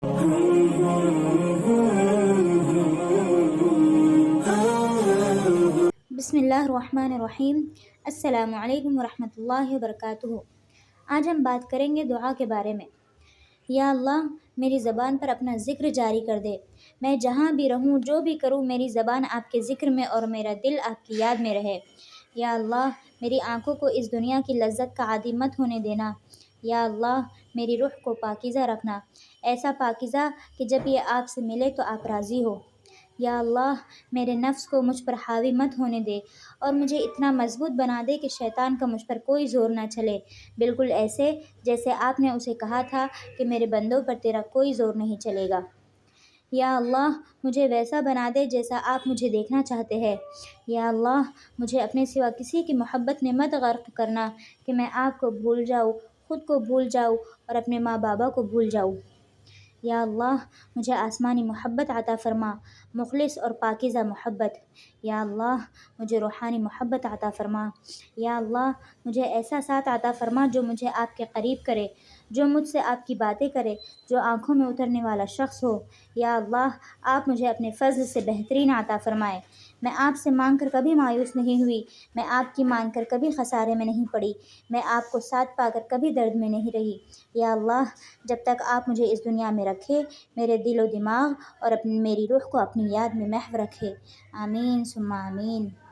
بسم اللہ الرحمن الرحیم۔ السلام علیکم ورحمۃ اللہ وبرکاتہ۔ آج ہم بات کریں گے دعا کے بارے میں۔ یا اللہ، میری زبان پر اپنا ذکر جاری کر دے۔ میں جہاں بھی رہوں، جو بھی کروں، میری زبان آپ کے ذکر میں اور میرا دل آپ کی یاد میں رہے۔ یا اللہ، میری آنکھوں کو اس دنیا کی لذت کا عادی مت ہونے دینا۔ یا اللہ، میری روح کو پاکیزہ رکھنا، ایسا پاکیزہ کہ جب یہ آپ سے ملے تو آپ راضی ہو۔ یا اللہ، میرے نفس کو مجھ پر حاوی مت ہونے دے اور مجھے اتنا مضبوط بنا دے کہ شیطان کا مجھ پر کوئی زور نہ چلے، بالکل ایسے جیسے آپ نے اسے کہا تھا کہ میرے بندوں پر تیرا کوئی زور نہیں چلے گا۔ یا اللہ، مجھے ویسا بنا دے جیسا آپ مجھے دیکھنا چاہتے ہیں۔ یا اللہ، مجھے اپنے سوا کسی کی محبت میں مت غرق کرنا کہ میں آپ کو بھول جاؤں، خود کو بھول جاؤں اور اپنے ماں بابا کو بھول جاؤں۔ یا اللہ، مجھے آسمانی محبت عطا فرما، مخلص اور پاکیزہ محبت۔ یا اللہ، مجھے روحانی محبت عطا فرما۔ یا اللہ، مجھے ایسا ساتھ عطا فرما جو مجھے آپ کے قریب کرے، جو مجھ سے آپ کی باتیں کرے، جو آنکھوں میں اترنے والا شخص ہو۔ یا اللہ، آپ مجھے اپنے فضل سے بہترین عطا فرمائے۔ میں آپ سے مانگ کر کبھی مایوس نہیں ہوئی، میں آپ کی مانگ کر کبھی خسارے میں نہیں پڑی، میں آپ کو ساتھ پا کر کبھی درد میں نہیں رہی۔ یا اللہ، جب تک آپ مجھے اس دنیا میں رکھے، میرے دل و دماغ اور میری روح کو اپنی یاد میں محو رکھے۔ آمین ثم آمین۔